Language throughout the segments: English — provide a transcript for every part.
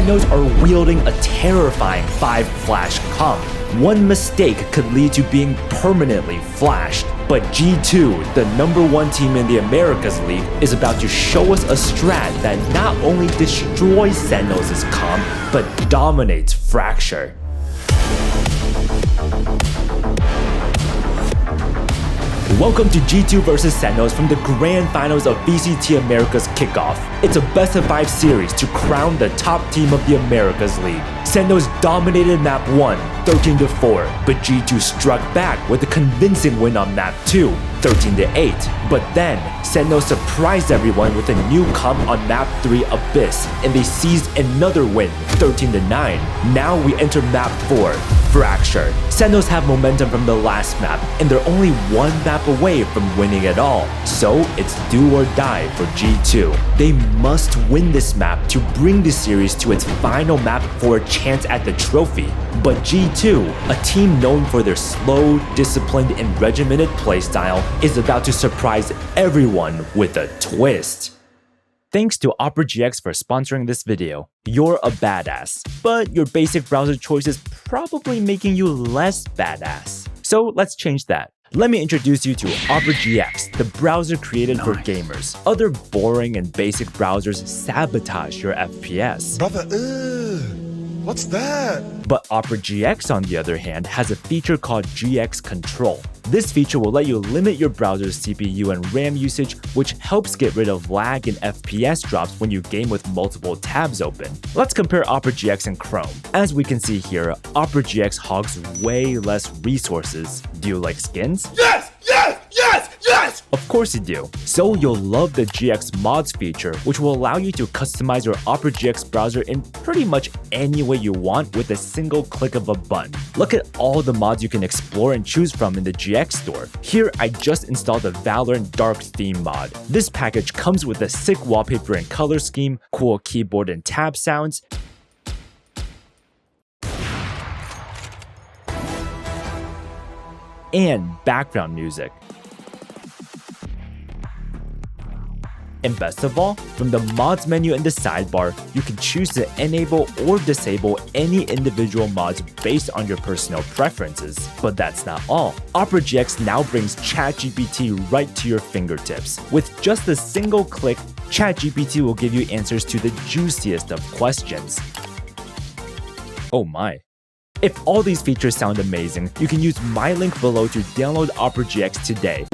Sentinels are wielding a terrifying 5-flash comp. One mistake could lead to being permanently flashed. But G2, the #1 team in the Americas League, is about to show us a strat that not only destroys Sentinels' comp, but dominates Fracture. Welcome to G2 vs Sentinels from the Grand Finals of VCT Americas Kick-Off. It's a best-of-5 series to crown the top team of the Americas League. Sentinels dominated Map 1, 13-4, but G2 struck back with a convincing win on Map 2, 13-8. But then, Sentinels surprised everyone with a new comp on Map 3, Abyss, and they seized another win, 13-9. Now we enter Map 4, Fracture. Sentinels have momentum from the last map, and they're only one map away from winning it all. So it's do or die for G2. They must win this map to bring the series to its final map for a chance at the trophy. But G2, a team known for their slow, disciplined, and regimented playstyle, is about to surprise everyone with a twist. Thanks to Opera GX for sponsoring this video. You're a badass, but your basic browser choice is probably making you less badass. So let's change that. Let me introduce you to Opera GX, the browser created for gamers. Other boring and basic browsers sabotage your FPS. Brother, what's that? But Opera GX, on the other hand, has a feature called GX Control. This feature will let you limit your browser's CPU and RAM usage, which helps get rid of lag and FPS drops when you game with multiple tabs open. Let's compare Opera GX and Chrome. As we can see here, Opera GX hogs way less resources. Do you like skins? Yes! Yes! Yes! Yes! Of course you do. So you'll love the GX Mods feature, which will allow you to customize your Opera GX browser in pretty much any way you want with a single click of a button. Look at all the mods you can explore and choose from in the GX store. Here, I just installed the Valorant Dark Theme mod. This package comes with a sick wallpaper and color scheme, cool keyboard and tab sounds, and background music. And best of all, from the mods menu in the sidebar, you can choose to enable or disable any individual mods based on your personal preferences. But that's not all. Opera GX now brings ChatGPT right to your fingertips. With just a single click, ChatGPT will give you answers to the juiciest of questions. Oh my. If all these features sound amazing, you can use my link below to download Opera GX today.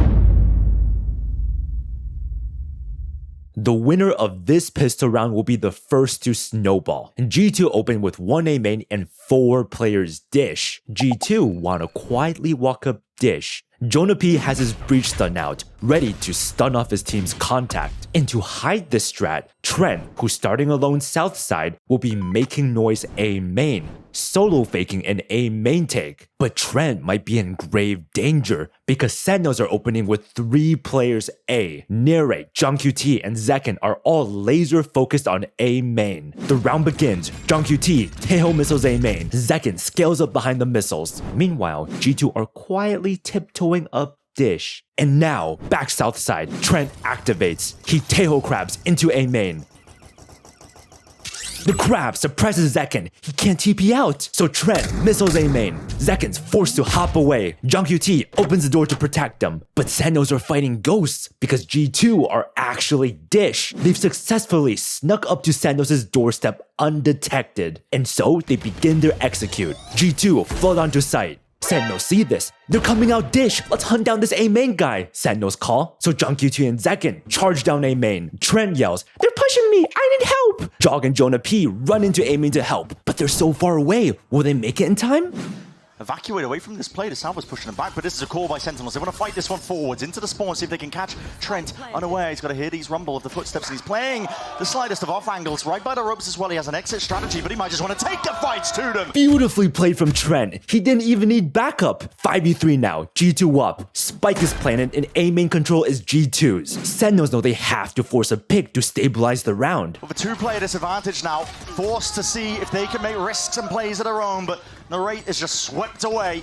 The winner of this pistol round will be the first to snowball. G2 opened with 1 A main and 4 players dish. G2 wanna quietly walk up dish. Jonah P has his breach stun out, ready to stun off his team's contact. And to hide this strat, Trent, who's starting alone south side, will be making noise A main, solo faking an A main take. But Trent might be in grave danger because Sentinels are opening with 3 players A. Narrate, JungQT, and Zekken are all laser focused on A main. The round begins. JungQT, Taeho missiles A main. Zekken scales up behind the missiles. Meanwhile, G2 are quietly tiptoeing up dish. And now, back south side, Trent activates. He Taeho crabs into A main. The crab suppresses Zekken. He can't TP out, so Trent missiles A main. Zekken's forced to hop away. JungQT opens the door to protect them. But Sentinels are fighting ghosts because G2 are actually dish. They've successfully snuck up to Sentinels' doorstep undetected. And so they begin their execute. G2 flood onto site. Sentinels see this. They're coming out dish. Let's hunt down this A main guy. Sentinels call. So JungQT and Zekken charge down A main. Trent yells, "They're pushing me. I need help." Jog and Jonah P run into A main to help, but they're so far away. Will they make it in time? Evacuate away from this play. The South was pushing them back, but this is a call by Sentinels. They want to fight this one forwards into the spawn, see if they can catch Trent unaware. He's got to hear these rumble of the footsteps, and he's playing the slightest of off angles, right by the ropes as well. He has an exit strategy, but he might just want to take the fights to them. Beautifully played from Trent. He didn't even need backup. 5v3 now. G2 up. Spike is planted, and A main control is G2's. Sentinels know they have to force a pick to stabilize the round. With a 2-player disadvantage now, forced to see if they can make risks and plays of their own, but Narrate is just swept away.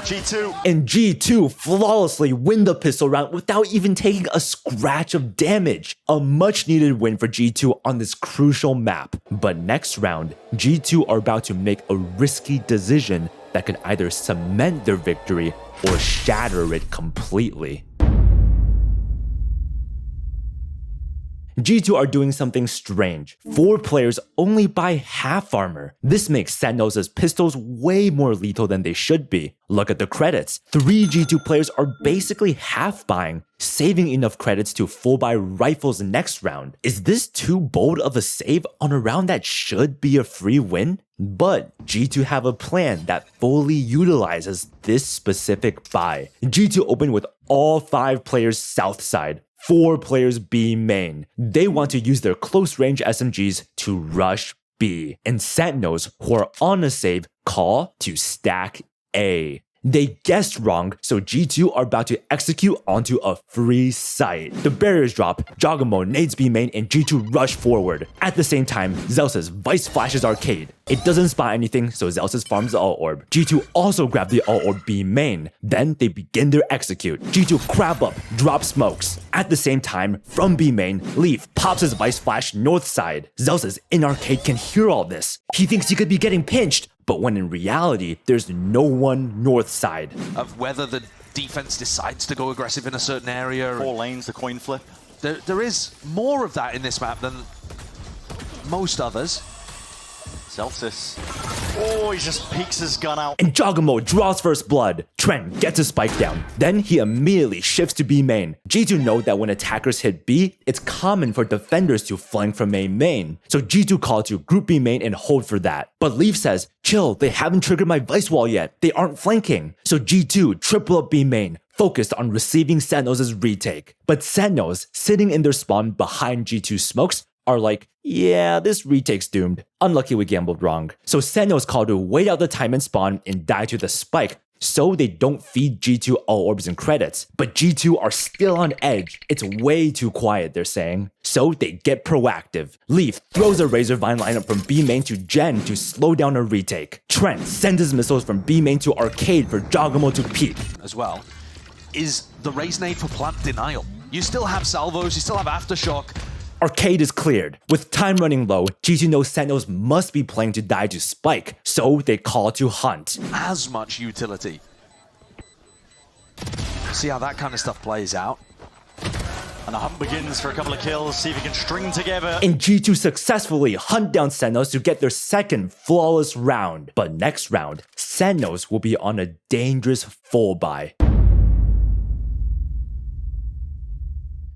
G2. And G2 flawlessly win the pistol round without even taking a scratch of damage. A much needed win for G2 on this crucial map. But next round, G2 are about to make a risky decision that could either cement their victory or shatter it completely. G2 are doing something strange. 4 players only buy half armor. This makes Sentinels' pistols way more lethal than they should be. Look at the credits. 3 G2 players are basically half buying, saving enough credits to full buy rifles next round. Is this too bold of a save on a round that should be a free win? But G2 have a plan that fully utilizes this specific buy. G2 open with all 5 players south side. 4 players B main. They want to use their close range SMGs to rush B. And Sentinels, who are on a save, call to stack A. They guessed wrong, so G2 are about to execute onto a free site. The barriers drop, Jogamo nades B main, and G2 rush forward. At the same time, Zeus' Vice flashes arcade. It doesn't spot anything, so Zeus farms the ult orb. G2 also grab the ult orb B main. Then they begin their execute. G2 crab up, drop smokes. At the same time, from B main, Leaf pops his Vice flash north side. Zeus in arcade can hear all this. He thinks he could be getting pinched, but when in reality, there's no one north side. Of whether the defense decides to go aggressive in a certain area. 4 lanes, the coin flip. There is more of that in this map than most others. Celsius. Oh, he just peeks his gun out. And Jogamo draws first blood. Trent gets a spike down. Then he immediately shifts to B main. G2 know that when attackers hit B, it's common for defenders to flank from A main. So G2 call to group B main and hold for that. But Leaf says, chill, they haven't triggered my Vice wall yet. They aren't flanking. So G2 triple up B main, focused on receiving Sentinels' retake. But Sentinels, sitting in their spawn behind G2 smokes, are like, yeah, this retake's doomed. Unlucky we gambled wrong. So Sentinels call to wait out the time and spawn and die to the spike, so they don't feed G2 all orbs and credits. But G2 are still on edge. It's way too quiet, they're saying. So they get proactive. Leaf throws a Razor Vine lineup from B main to Gen to slow down a retake. Trent sends his missiles from B main to arcade for Jogamo to peek. As well, is the Raise Nade for plant denial. You still have salvos, you still have aftershock. Arcade is cleared. With time running low, G2 knows Sentinels must be playing to die to spike, so they call to hunt. As much utility. See how that kind of stuff plays out. And the hunt begins for a couple of kills, see if he can string together. And G2 successfully hunt down Sentinels to get their second flawless round. But next round, Sentinels will be on a dangerous full buy.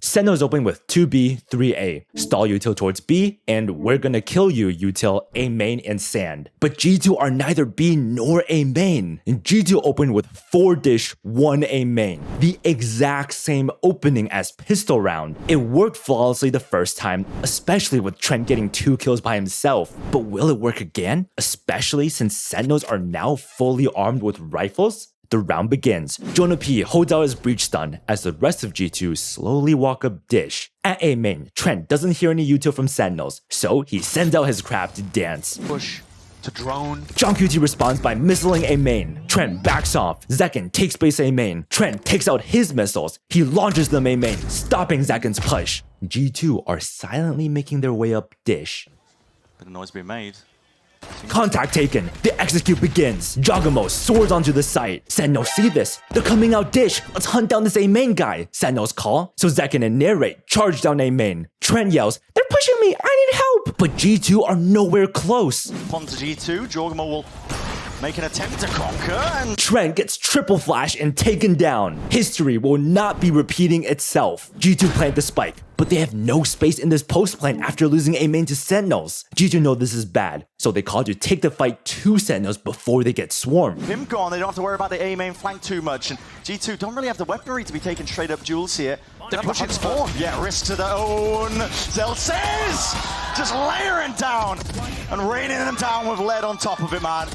Sentinels open with 2B, 3A. Stall util towards B, and we're gonna kill you util A main and sand. But G2 are neither B nor A main. And G2 open with 4 dish, 1 A main. The exact same opening as pistol round. It worked flawlessly the first time, especially with Trent getting 2 kills by himself. But will it work again? Especially since Sentinels are now fully armed with rifles? The round begins. Jonah P holds out his breach stun as the rest of G2 slowly walk up dish. At A main, Trent doesn't hear any util from Sentinels, so he sends out his crab to dance. Push to drone. John QT responds by missiling A main. Trent backs off. Zekin takes base A main. Trent takes out his missiles. He launches them A main, stopping Zekin's push. G2 are silently making their way up dish. Bit of noise being made. Contact taken. The execute begins. Jogamo soars onto the site. Sentinels see this. They're coming out dish. Let's hunt down this A main guy. Sentinels call. So Zekin and Narrate charge down A main. Trent yells, they're pushing me. I need help. But G2 are nowhere close. On to G2. Jogamo will make an attempt to conquer, and Trent gets triple flash and taken down. History will not be repeating itself. G2 plant the spike, but they have no space in this post plant after losing A main to Sentinels. G2 know this is bad, so they call to take the fight to Sentinels before they get swarmed. him gone. They don't have to worry about the A main flank too much, and G2 don't really have the weaponry to be taking straight up duels here. They're pushing spawn. Yeah, risk to their own. Zelsays just layering down and raining them down with lead on top of it, man.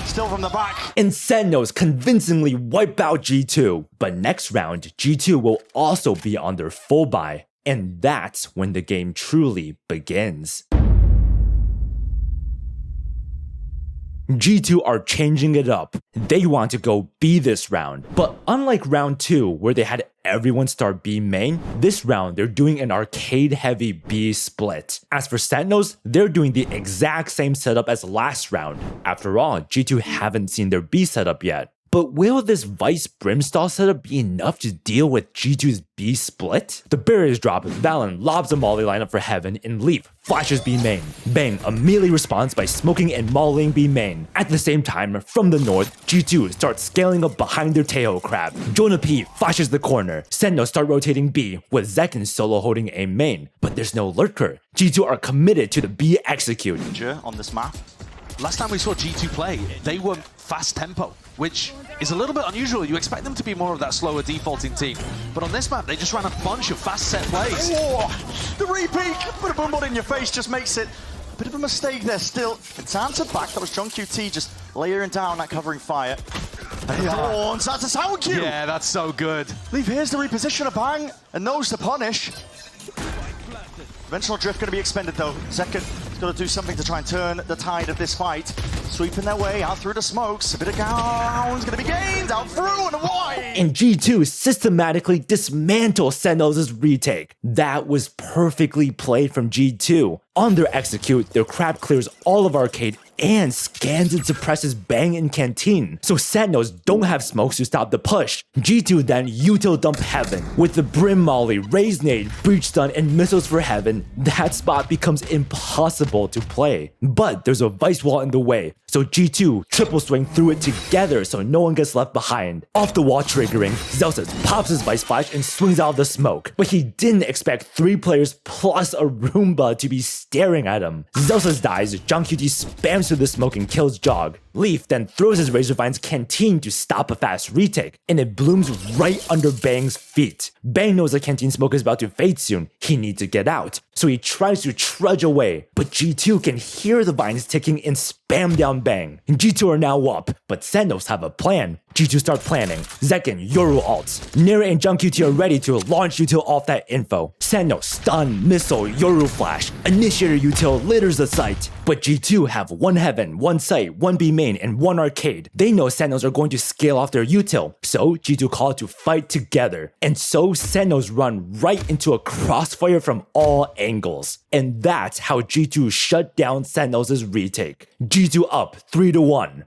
Still from the back. And Sentinels convincingly wipe out G2. But next round, G2 will also be on their full buy. And that's when the game truly begins. G2 are changing it up. They want to go B this round. But unlike round 2, where they had everyone start B main, this round they're doing an arcade-heavy B split. As for Sentinels, they're doing the exact same setup as last round. After all, G2 haven't seen their B setup yet. But will this Vice Brimstall setup be enough to deal with G2's B split? The barriers drop, Valen lobs a molly lineup for Heaven, and Leaf flashes B main. Bang immediately responds by smoking and mollying B main. At the same time, from the north, G2 starts scaling up behind their Teho crab. Jonah P flashes the corner. Sentinels start rotating B, with Zekken solo holding A main. But there's no lurker. G2 are committed to the B execute. On this map. Last time we saw G2 play, they were fast tempo, which is a little bit unusual. You expect them to be more of that slower defaulting team. But on this map, they just ran a bunch of fast set plays. Oh, the repeat, put a boom in your face just makes it a bit of a mistake there still. It's answered back. That was John QT just layering down that covering fire. And that's a sound cue. Yeah, that's so good. Leave, here's the reposition of Bang and knows to punish. Dimensional Drift going to be expended though. Zekken got to do something to try and turn the tide of this fight. Sweeping their way out through the smokes. A bit of ground's going to be gained out through and wide. And G2 systematically dismantles Sentinels' retake. That was perfectly played from G2. On their execute, their crab clears all of arcade and scans and suppresses Bang and Canteen, so Sentinels don't have smokes to stop the push. G2 then util dump Heaven. With the Brim Molly, Raise Nade, Breach Stun, and missiles for Heaven, that spot becomes impossible to play. But there's a Vice Wall in the way, so G2 triple swing through it together so no one gets left behind. Off the wall triggering, Zelsis pops his Vice Flash and swings out of the smoke, but he didn't expect 3 players plus a Roomba to be staring at him. Zelsis dies, John QT spams through the smoke and kills Jog. Leaf then throws his Razorvine's Canteen to stop a fast retake, and it blooms right under Bang's feet. Bang knows the Canteen smoke is about to fade soon. He needs to get out, so he tries to trudge away, but G2 can hear the vines ticking and spam down Bang. G2 are now up, but Sentinels have a plan. G2 start planning. Zekken, Yoru ults. Nera and John QT are ready to launch util off that info. Sentinels stun, missile, Yoru flash. Initiator util litters the site. But G2 have 1 Heaven, 1 site, 1 B main, and 1 arcade. They know Sentinels are going to scale off their util, so G2 call to fight together. And so Sentinels run right into a crossfire from all angles. And that's how G2 shut down Sentinels' retake. G2 up 3-1.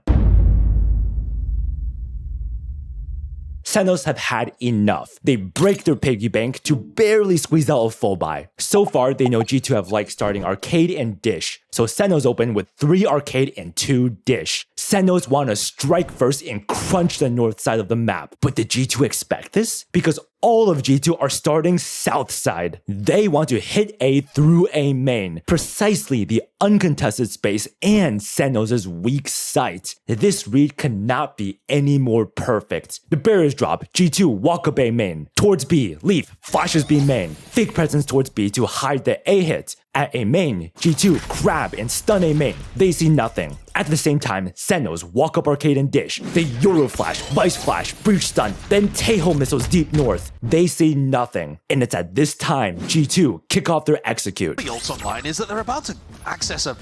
Sentinels have had enough. They break their piggy bank to barely squeeze out a full buy. So far, they know G2 have liked starting arcade and dish, so Sentinels open with 3 arcade and 2 dish. Sentinels want to strike first and crunch the north side of the map. But did G2 expect this? Because all of G2 are starting south side. They want to hit A through A main, precisely the uncontested space and Sentinels' weak site. This read cannot be any more perfect. The barriers drop, G2 walk up A main. Towards B, Leaf flashes B main. Fake presence towards B to hide the A hit. At A main, G2 grab and stun A main. They see nothing. At the same time, Sentinels walk up arcade and dish. They Euro flash, Vice flash, Breach stun, then Teho missiles deep north. They see nothing. And it's at this time G2 kick off their execute. The ult online is that they're about to access a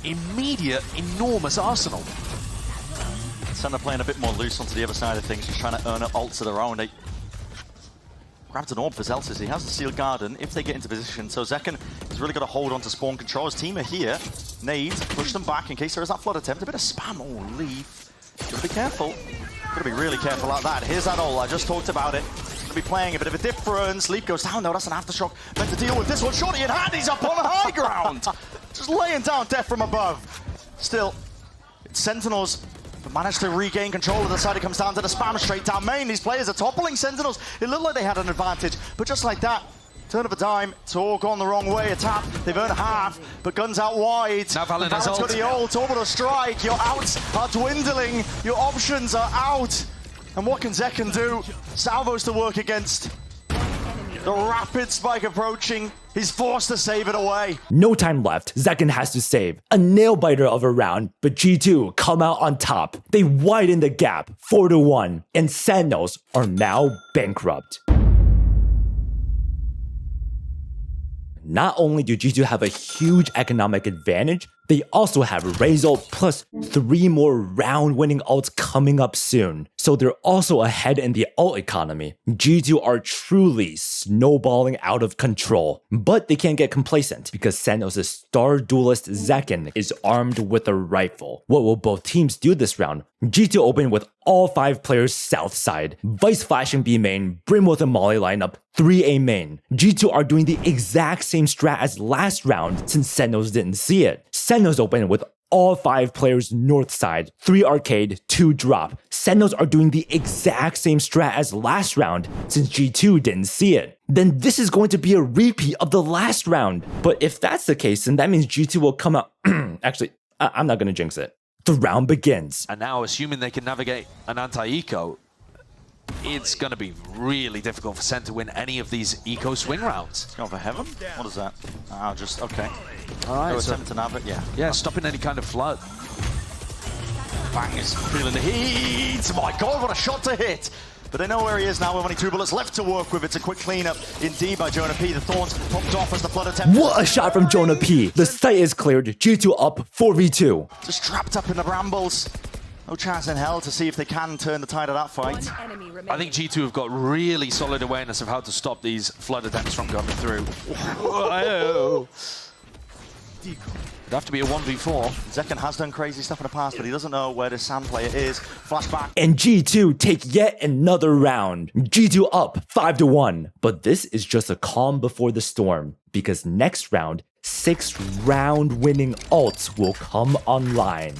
immediate, enormous arsenal. Sentinel playing a bit more loose onto the other side of things, just trying to earn ults of their own. They grabbed an orb for Zelsis. He has the sealed garden if they get into position. So Zekken has really got to hold on to spawn control. His team are here. Nades, push them back in case there is that flood attempt. A bit of spam. Oh, Leaf. Gotta be careful. Gotta be really careful like that. Here's that ult. I just talked about it. Gonna be playing a bit of a difference. Leaf goes down. No, that's an aftershock. Meant to deal with this one. Shorty in hand. He's up on high ground. Just laying down death from above. Still, it's Sentinels. But managed to regain control of the side. It comes down to the spam straight down main. These players are toppling Sentinels. It looked like they had an advantage, but just like that, turn of a dime, it's all gone the wrong way. A tap, they've earned half, but guns out wide. Now Valen has got the ult, orbital strike. Your outs are dwindling. Your options are out. And what can Zekken do? Salvos to work against. The rapid spike approaching. He's forced to save it away. No time left. Zekken has to save. A nail biter of a round, but G2 come out on top. They widen the gap, 4-1, and Sentinels are now bankrupt. Not only do G2 have a huge economic advantage, They also have Ray's ult plus 3 more round-winning ults coming up soon, so they're also ahead in the ult economy. G2 are truly snowballing out of control, but they can't get complacent because Sentinels' star duelist Zekken is armed with a rifle. What will both teams do this round? G2 open with all 5 players south side, Vice flashing B main, Brim with a Molly lineup, 3A main. G2 are doing the exact same strat as last round since Sentinels didn't see it. Sentinels open with all 5 players north side, 3 arcade, 2 drop. Sentinels are doing the exact same strat as last round since G2 didn't see it. Then this is going to be a repeat of the last round. But if that's the case, then that means G2 will come out. Actually, I'm not going to jinx it. The round begins. And now, assuming they can navigate an anti-eco, it's going to be really difficult for Sen to win any of these eco swing rounds. It's going for heaven? What is that? Oh, just, okay. All right, so attempt to nav it, yeah. Yeah, stopping any kind of flood. Bang is feeling the heat. My God, what a shot to hit. But they know where he is now with only 2 bullets left to work with. It's a quick cleanup indeed by Jonah P. The Thorns popped off as the flood attempt. What a shot from Jonah P. The site is cleared. G2 up 4v2. Just trapped up in the brambles. No chance in hell to see if they can turn the tide of that fight. I think G2 have got really solid awareness of how to stop these flood attempts from coming through. Whoa. It'd have to be a 1v4. Zekken has done crazy stuff in the past, but he doesn't know where this Sand player is. Flashback. And G2 take yet another round. G2 up 5-1. But this is just a calm before the storm, because next round, 6 round-winning ults will come online.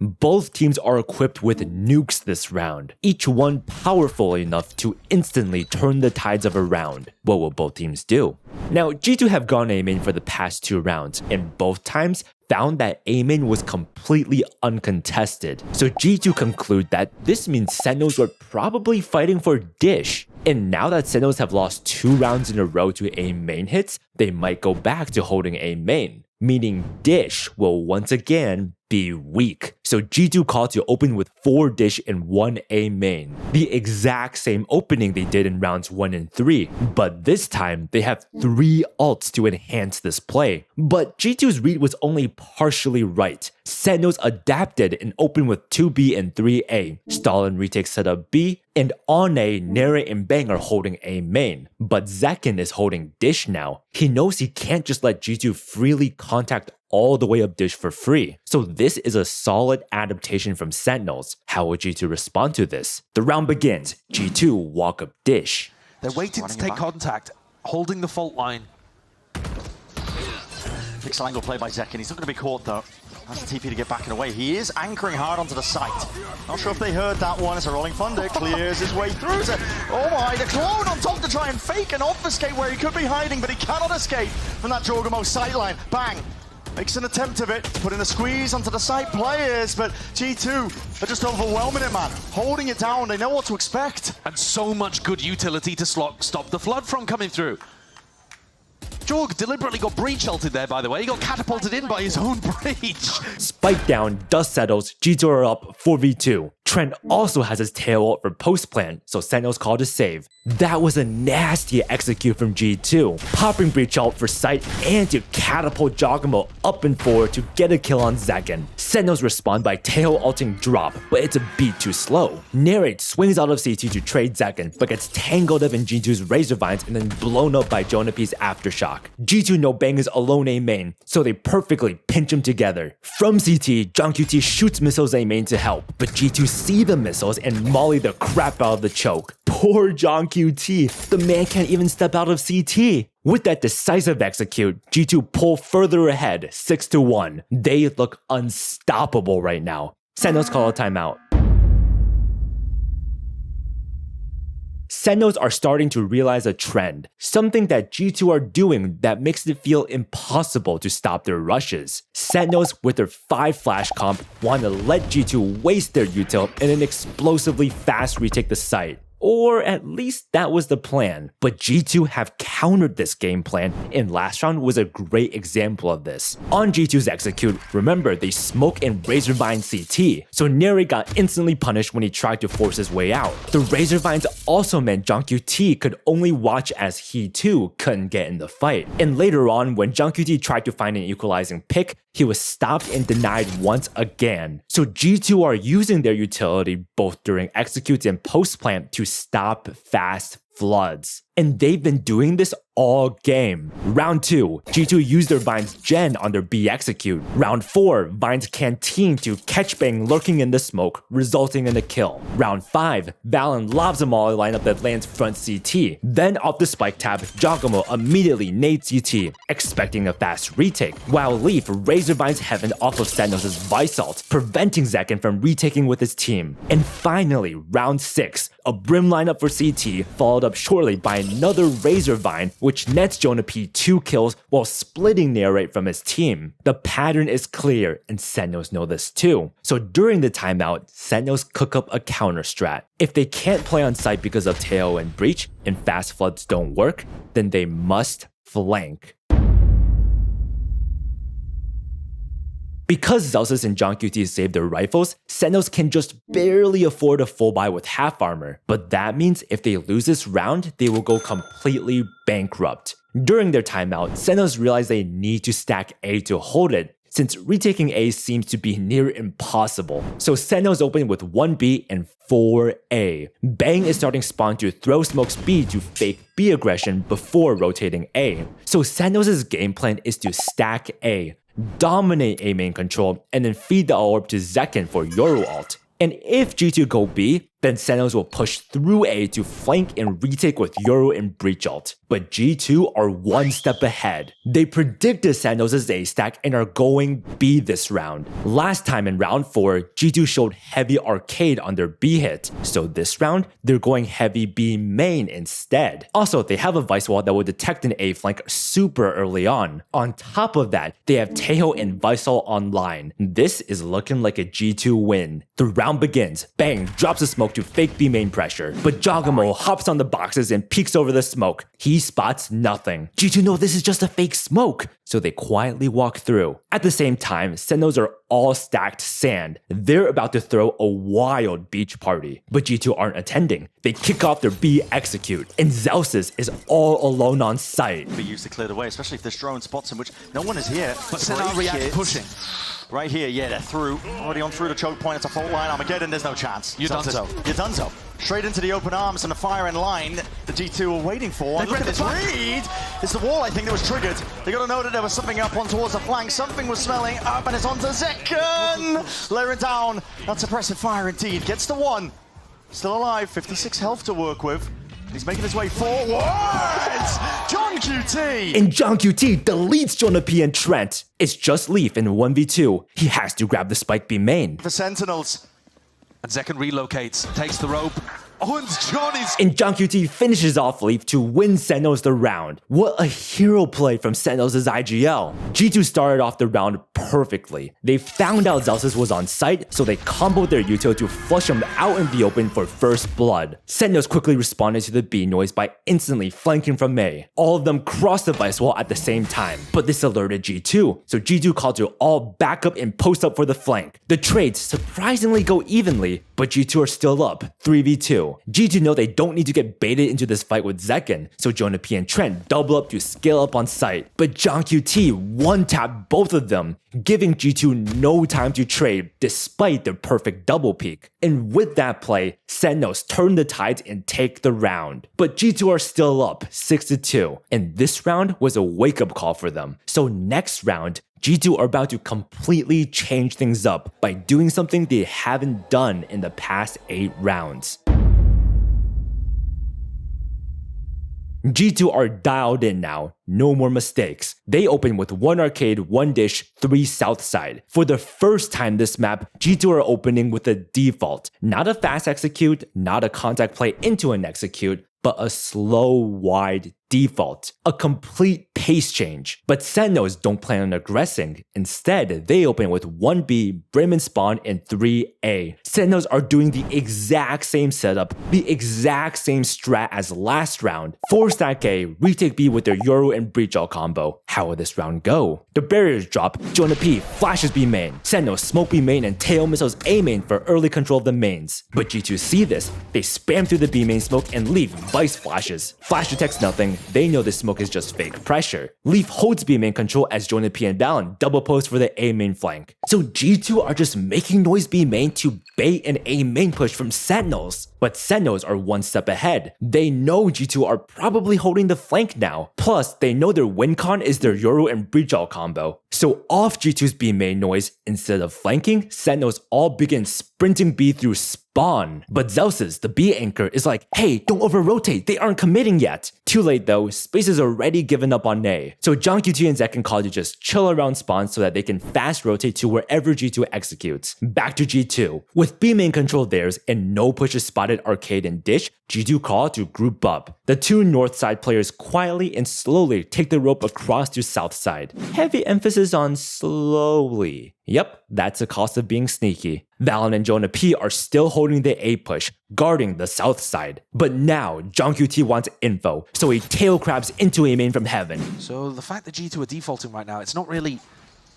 Both teams are equipped with nukes this round, each one powerful enough to instantly turn the tides of a round. What will both teams do? Now, G2 have gone A main for the past 2 rounds, and both times found that A main was completely uncontested. So G2 conclude that this means Sentinels were probably fighting for Dish. And now that Sentinels have lost 2 rounds in a row to A main hits, they might go back to holding A main, meaning Dish will once again be weak. So G2 called to open with 4 Dish and 1 A main, the exact same opening they did in rounds 1 and 3, but this time they have 3 ults to enhance this play. But G2's read was only partially right. Sentinels adapted and opened with 2B and 3A. Stalin retakes setup B, and on A, Nere and Bang are holding A main. But Zekken is holding Dish now. He knows he can't just let G2 freely contact all the way up Dish for free. So this is a solid adaptation from Sentinels. How will G2 respond to this? The round begins. G2 walk up Dish. They're waiting to take contact, holding the fault line. Pixel angle play by Zekken. He's not going to be caught though. Has the TP to get back and away. He is anchoring hard onto the site. Not sure if they heard that one. It's a rolling thunder. Clears his way through. Oh my, the clone on top to try and fake and obfuscate where he could be hiding, but he cannot escape from that Jorgamo sightline. Bang. Makes an attempt of it, putting a squeeze onto the site players, but G2 are just overwhelming it, man. Holding it down, they know what to expect. And so much good utility to stop the flood from coming through. Jorg deliberately got breach ulted there, by the way. He got catapulted in by his own breach. Spike down, dust settles, G2 are up 4v2. Trent also has his tail ult for post plant, so Sentinels call to save. That was a nasty execute from G2, popping breach ult for sight and to catapult Jogamo up and forward to get a kill on Zekken. Sentinels respond by tail ulting drop, but it's a beat too slow. Narrate swings out of CT to trade Zekken, but gets tangled up in G2's Razor Vines and then blown up by Jonah P's Aftershock. G2 know Bang is alone A main, so they perfectly pinch him together. From CT, John QT shoots missiles A main to help, but G2 see the missiles and molly the crap out of the choke. Poor John QT, the man can't even step out of CT. With that decisive execute, G2 pull further ahead 6-1. They look unstoppable right now. Sentinels call a timeout. Sentinels are starting to realize a trend, something that G2 are doing that makes it feel impossible to stop their rushes. Sentinels, with their 5 flash comp, want to let G2 waste their util and then explosively fast retake the site. Or at least that was the plan. But G2 have countered this game plan, and last round was a great example of this. On G2's execute, remember they smoke and Razorvine CT, so Neri got instantly punished when he tried to force his way out. The Razorvines also meant JongQT could only watch as he too couldn't get in the fight. And later on, when JongQT tried to find an equalizing pick, he was stopped and denied once again. So G2 are using their utility both during executes and post-plant to stop fast floods. And they've been doing this all game. Round 2, G2 used their Vine's Gen on their B execute. Round 4, Vine's Canteen to catch Bang lurking in the smoke, resulting in a kill. Round 5, Valen lobs a molly lineup that lands front CT. Then off the spike tab, Giacomo immediately nades CT, expecting a fast retake, while Leaf Razorvine's Heaven off of Sentinels' Vice Ult, preventing Zekken from retaking with his team. And finally, round 6, a Brim lineup for CT, followed up shortly by another Razorvine, which nets Jonah P 2 kills while splitting Narrate from his team. The pattern is clear, and Sentinels know this too. So during the timeout, Sentinels cook up a counter strat. If they can't play on site because of Teo and Breach, and fast floods don't work, then they must flank. Because Zelsis and JongQT saved their rifles, Sentinels can just barely afford a full buy with half armor, but that means if they lose this round, they will go completely bankrupt. During their timeout, Sentinels realize they need to stack A to hold it, since retaking A seems to be near impossible. So Sentinels open with 1B and 4A. Bang is starting spawn to throw smokes B to fake B aggression before rotating A. So Sentinels' game plan is to stack A, dominate A main control, and then feed the orb to Zekken for Yoru ult. And if G2 go B, then Sentinels will push through A to flank and retake with Yoru and Breach ult. But G2 are one step ahead. They predicted Sentinels' A stack and are going B this round. Last time in round 4, G2 showed heavy arcade on their B hit, so this round, they're going heavy B main instead. Also, they have a Vice Wall that will detect an A flank super early on. On top of that, they have Taeho and Viceal online. This is looking like a G2 win. The round begins. Bang drops a smoke to fake B main pressure, but Giacomo hops on the boxes and peeks over the smoke. He spots nothing. G2 know this is just a fake smoke, so they quietly walk through. At the same time, Sentinels are all stacked sand. They're about to throw a wild beach party, but G2 aren't attending. They kick off their B execute, and Zelsis is all alone on site. Be used to clear the way, especially if this drone spots him, which no one is here. But Sentinel react pushing. Right here, yeah, they're through. Already on through the choke point. It's a fault line. Armageddon, there's no chance. You're done so. You're done so. Straight into the open arms and the fire in line the G2 were waiting for. And look at this read. It's the wall, I think, that was triggered. They got to know that there was something up on towards the flank. Something was smelling up, and it's onto Zekken. Layering down. That's suppressive fire indeed. Gets the one. Still alive. 56 health to work with. He's making his way forward. JongQT! And JongQT deletes Jonah P and Trent. It's just Leaf in 1v2. He has to grab the spike B main. The Sentinels. And Zekken relocates, takes the rope. Oh, and Johnny's... And JongQT finishes off Leaf to win Sentinels the round. What a hero play from Sentinels' IGL. G2 started off the round perfectly. They found out Zelsis was on site, so they comboed their util to flush him out in the open for first blood. Sentinels quickly responded to the B noise by instantly flanking from A. All of them crossed the Vice Wall at the same time, but this alerted G2, so G2 called to all back up and post up for the flank. The trades surprisingly go evenly, but G2 are still up, 3v2. G2 know they don't need to get baited into this fight with Zekken, so Jonah P and Trent double up to scale up on site. But JongQT one-tapped both of them, giving G2 no time to trade despite their perfect double peek. And with that play, Sentinels turn the tides and take the round. But G2 are still up, 6-2, and this round was a wake-up call for them. So next round, G2 are about to completely change things up by doing something they haven't done in the past 8 rounds. G2 are dialed in now, no more mistakes. They open with 1 arcade, 1 dish, 3 south side. For the first time this map, G2 are opening with a default. Not a fast execute, not a contact play into an execute, but a slow, wide default, a complete pace change. But Sentinels don't plan on aggressing. Instead, they open with 1B, Bremen spawn, and 3A. Sentinels are doing the exact same setup, the exact same strat as last round. 4-stack A, retake B with their Euro and Breach All combo. How will this round go? The barriers drop, Jonah P flashes B main, Sentinels smoke B main and tail missiles A main for early control of the mains. But G2 see this, they spam through the B main smoke and Leaf vice flashes. Flash detects nothing, they know this smoke is just fake pressure. Leaf holds B main control as Jonah P and Valen double post for the A main flank. So G2 are just making noise B main to bait an A main push from Sentinels. But Sentinels are one step ahead. They know G2 are probably holding the flank now. Plus, they know their win con is their Euro and Breach All combo. So off G2's B main noise, instead of flanking, Sentinels all begin sprinting B through spawn. But Zeus's, the B anchor, is like, hey, don't over-rotate, they aren't committing yet. Too late though, Space has already given up on A. So John QT and Zek and Kali just chill around spawn so that they can fast rotate to wherever G2 executes. Back to G2. With B main control theirs and no pushes spotted Arcade and Dish, G2 call to group up. The two north side players quietly and slowly take the rope across to south side. Heavy emphasis on slowly. Yep, that's the cost of being sneaky. Valen and Jonah P are still holding the A push, guarding the south side. But now, John QT wants info, so he tail crabs into A main from heaven. So the fact that G2 are defaulting right now, it's not really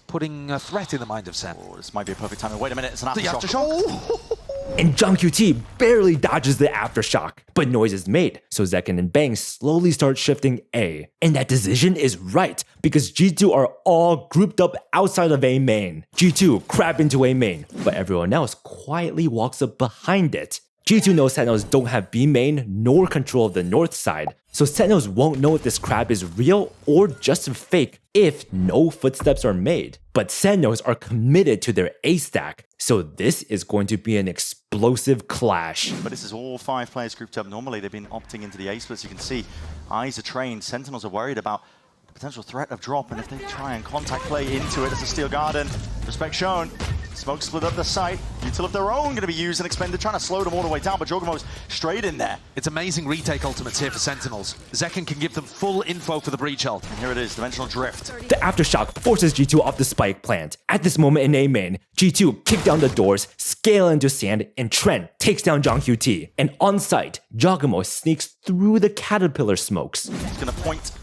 putting a threat in the mind of Sen. Oh, this might be a perfect time. Wait a minute, it's an The aftershock. And John QT barely dodges the aftershock, but noise is made, so Zekin and Bang slowly start shifting A. And that decision is right, because G2 are all grouped up outside of A main. G2 crab into A main, but everyone else quietly walks up behind it. G2 knows Sentinels don't have B main nor control of the north side, so Sentinels won't know if this crab is real or just fake if no footsteps are made. But Sentinels are committed to their A stack, so this is going to be an explosive clash. But this is all 5 players grouped up. Normally they've been opting into the A splits. You can see eyes are trained. Sentinels are worried about the potential threat of drop, and if they try and contact play into it as a Steel Garden, respect shown. Smoke split up the site. Util of their own going to be used and expended, trying to slow them all the way down, but Jogamo's straight in there. It's amazing retake ultimates here for Sentinels. Zekin can give them full info for the breach ult. And here it is, Dimensional Drift. The aftershock forces G2 off the spike plant. At this moment in A main, G2 kick down the doors, scale into sand, and Trent takes down John QT. And on site, Jogamo sneaks through the caterpillar smokes. He's going to point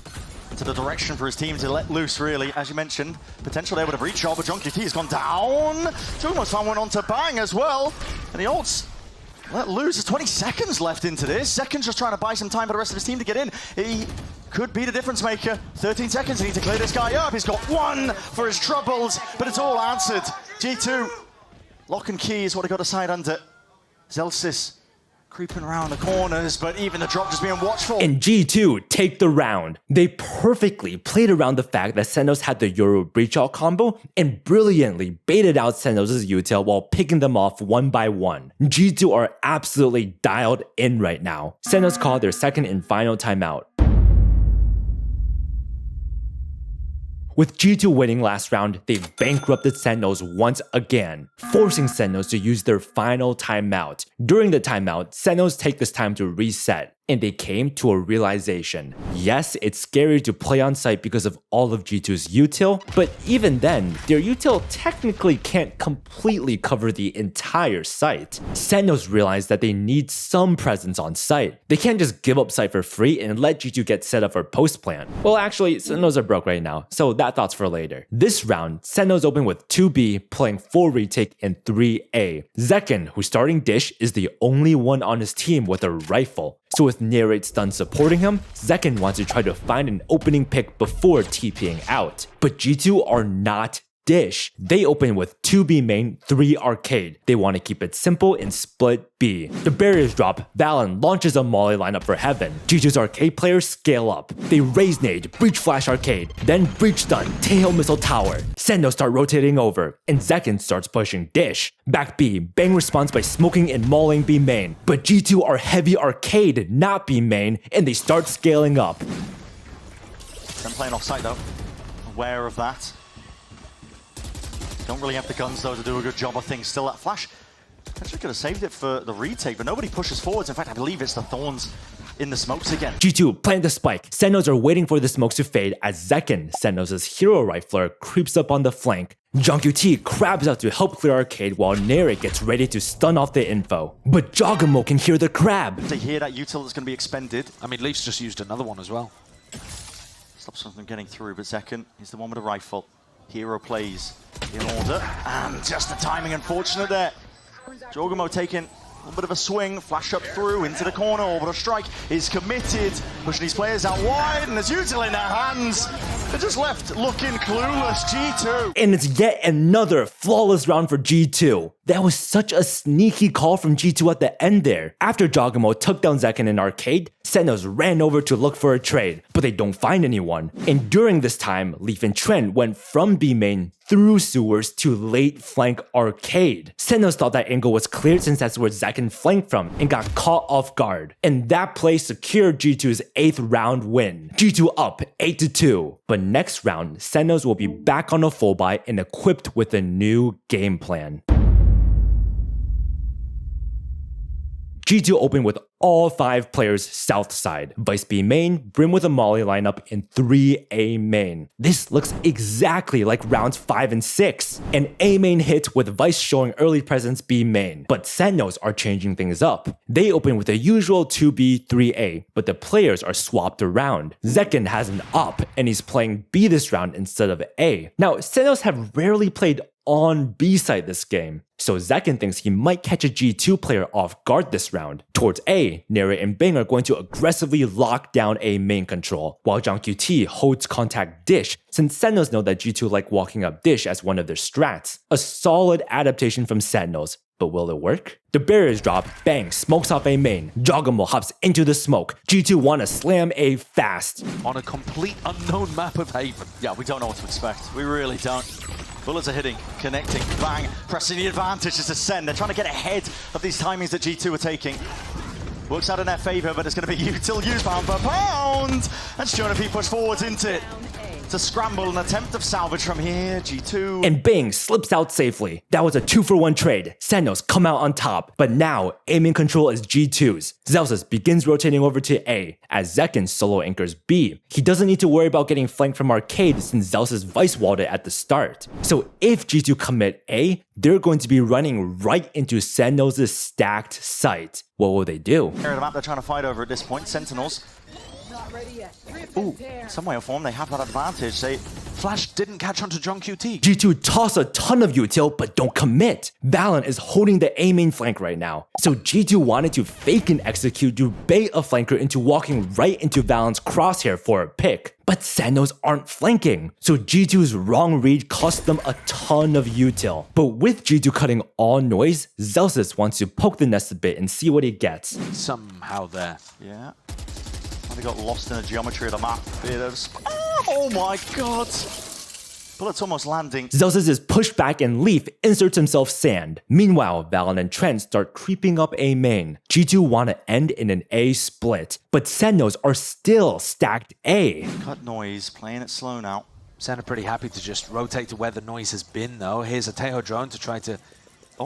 to the direction for his team to let loose, really. As you mentioned, potential there with a breach shot, but John QT has gone down. Jogamo's found one onto Bang as well. And the ults let loose. There's 20 seconds left into this. Second's just trying to buy some time for the rest of his team to get in. He could be the difference maker. 13 seconds, he needs to clear this guy up. He's got 1 for his troubles, but it's all answered. G2, lock and key is what he got a side under. Zelsis creeping around the corners, but even the drop just being watchful. And G2 take the round. They perfectly played around the fact that Sentinels had the Euro Breach Out combo and brilliantly baited out Sentinels' util while picking them off one by one. G2 are absolutely dialed in right now. Sentinels call their second and final timeout. With G2 winning last round, they've bankrupted Sentinels once again, forcing Sentinels to use their final timeout. During the timeout, Sentinels take this time to reset, and they came to a realization. Yes, it's scary to play on site because of all of G2's util, but even then, their util technically can't completely cover the entire site. Sentinels realize that they need some presence on site. They can't just give up site for free and let G2 get set up for post plan. Well, actually, Sentinels are broke right now, so that thought's for later. This round, Sentinels open with 2B, playing 4 retake and 3A. Zekin, who's starting Dish, is the only one on his team with a rifle. So with Narrate's done supporting him, Zekin wants to try to find an opening pick before TPing out. But G2 are not Dish. They open with 2B main, 3 arcade. They want to keep it simple and split B. The barriers drop, Valen launches a molly lineup for heaven. G2's arcade players scale up. They raise nade, breach flash arcade, then breach stun, tail missile tower. Sentinels start rotating over, and Zekin starts pushing Dish. Back B, Bang responds by smoking and mauling B main. But G2 are heavy arcade, not B main, and they start scaling up. Them playing offside though, aware of that. Don't really have the guns though to do a good job of things. Still that flash, actually could have saved it for the retake, but nobody pushes forwards. In fact, I believe it's the Thorns in the smokes again. G2 plant the spike. Sentinels are waiting for the smokes to fade as Zekken, Sentinels' hero rifler, creeps up on the flank. JongQT crabs out to help clear arcade while Nere gets ready to stun off the info. But Jogamo can hear the crab. They hear that util that's going to be expended. I mean, Leafs just used another one as well. Stops them from getting through, but Zekken is the one with a rifle. Hero plays in order, and just the timing unfortunate there. Jogamo taking a little bit of a swing, flash up through into the corner, Orbital Strike is committed, pushing these players out wide, and there's util in their hands. They're just left looking clueless, G2. And it's yet another flawless round for G2. That was such a sneaky call from G2 at the end there. After Jogamo took down Zekken in arcade, Sentinels ran over to look for a trade, but they don't find anyone. And during this time, Leaf and Trent went from B main through sewers to late flank arcade. Sentinels thought that angle was cleared since that's where Zekken flanked from and got caught off guard. And that play secured G2's 8th round win. G2 up 8-2. But next round, Sentinels will be back on a full buy and equipped with a new game plan. G2 opened with all 5 players south side, Vice B main, Brim with a Molly lineup, and 3 A main. This looks exactly like rounds 5 and 6. An A main hit with Vice showing early presence B main, but Sentinels are changing things up. They open with the usual 2B, 3A, but the players are swapped around. Zekken has an up, and he's playing B this round instead of A. Now, Sentinels have rarely played on B side this game, so Zekken thinks he might catch a G2 player off guard this round. Towards A, Nere and Bing are going to aggressively lock down A main control, while JongQT holds contact dish since Sentinels know that G2 like walking up dish as one of their strats. A solid adaptation from Sentinels, but will it work? The barriers drop, bang, smokes off A main, Jogamo hops into the smoke, G2 wanna slam A fast. On a complete unknown map of Haven. Yeah, we don't know what to expect. We really don't. Bullets are hitting, connecting, bang, pressing the advantage as a send. They're trying to get ahead of these timings that G2 are taking. Works out in their favor, but it's going to be util use pound per pound. And Shonapi push forwards into it to scramble an attempt of salvage from here. G2. And Bing slips out safely. That was a 2-for-1 trade. Sentinels come out on top, but now aiming control is G2's. Zelsus begins rotating over to A as Zekken solo anchors B. He doesn't need to worry about getting flanked from arcade since Zelsus vice walled it at the start. So if G2 commit A, they're going to be running right into Sentinels' stacked site. What will they do? Area of the map they're trying to fight over at this point. Sentinels. Ooh, some way or form they have that advantage. Flash didn't catch onto JongQT. G2 toss a ton of util, but don't commit. Valen is holding the A main flank right now. So G2 wanted to fake and execute to bait a flanker into walking right into Valen's crosshair for a pick. But Sentinels aren't flanking, so G2's wrong read cost them a ton of util. But with G2 cutting all noise, Zelsus wants to poke the nest a bit and see what he gets. Somehow there. Yeah. They got lost in the geometry of the map. Oh my god! Bullets almost landing. Zelsus is pushed back and Leaf inserts himself sand. Meanwhile, Valen and Trent start creeping up A main. G2 want to end in an A split, but Sentinels are still stacked A. Cut noise, playing it slow now. Sen are pretty happy to just rotate to where the noise has been though. Here's a Tejo drone to try to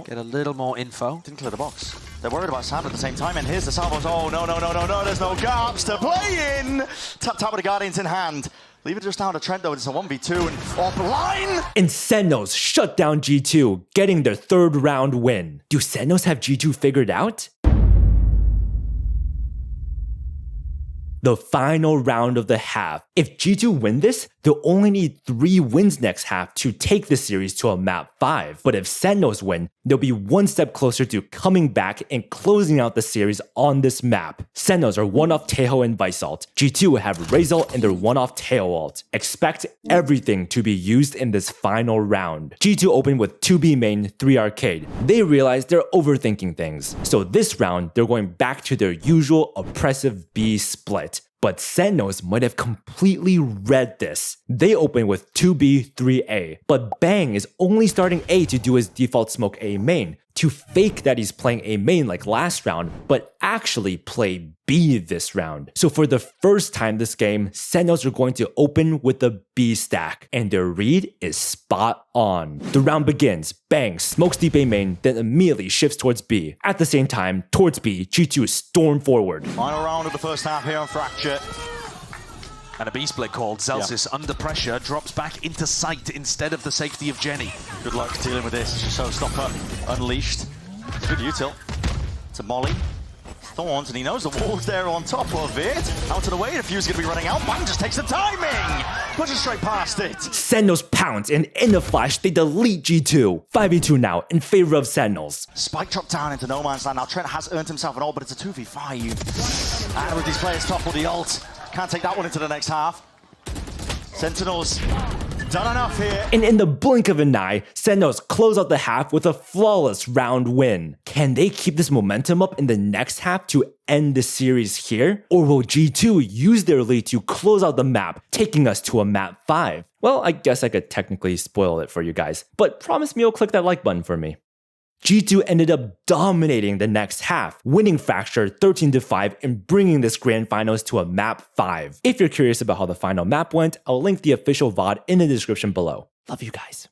get a little more info. Didn't clear the box. They're worried about Sam at the same time, and here's the salvos. Oh, no, there's no gaps to play in! Tap with the Guardians in hand. Leave it just down to Trent though, it's a 1v2 and offline! And Sentinels shut down G2, getting their 3rd round win. Do Sentinels have G2 figured out? The final round of the half. If G2 win this, they'll only need 3 wins next half to take the series to a map 5. But if Sentinels win, they'll be one step closer to coming back and closing out the series on this map. Sentinels are one off Tejo and Vicealt. G2 have Razalt and they're one off Teo ult. Expect everything to be used in this final round. G2 open with 2B main, 3 arcade. They realize they're overthinking things. So this round, they're going back to their usual oppressive B split. But Sentinels might have completely read this. They open with 2B, 3A, but Bang is only starting A to do his default smoke A main, to fake that he's playing A main like last round, but actually play B this round. So for the first time this game, Sentinels are going to open with the B stack, and their read is spot on. The round begins, Bang smokes deep A main, then immediately shifts towards B. At the same time, towards B, G2 storm forward. Final round of the first half here on Fracture. And a B-split called. Zelsis under pressure, drops back into sight instead of the safety of Jenny. Good luck dealing with this. Showstopper unleashed. Good util to Molly. Thorns, and he knows the wall's there on top of it. Out of the way, the fuse is going to be running out. Bang just takes the timing. Pushes straight past it. Sentinels pounce, and in a flash, they delete G2. 5v2 now in favor of Sentinels. Spike drop down into no man's land. Now Trent has earned himself an ult, but it's a 2v5. And with these players topple the ult, can't take that one into the next half. Sentinels done enough here. And in the blink of an eye, Sentinels close out the half with a flawless round win. Can they keep this momentum up in the next half to end the series here? Or will G2 use their lead to close out the map, taking us to a map 5? Well, I guess I could technically spoil it for you guys, but promise me you'll click that like button for me. G2 ended up dominating the next half, winning Fracture 13-5 and bringing this grand finals to a map 5. If you're curious about how the final map went, I'll link the official VOD in the description below. Love you guys.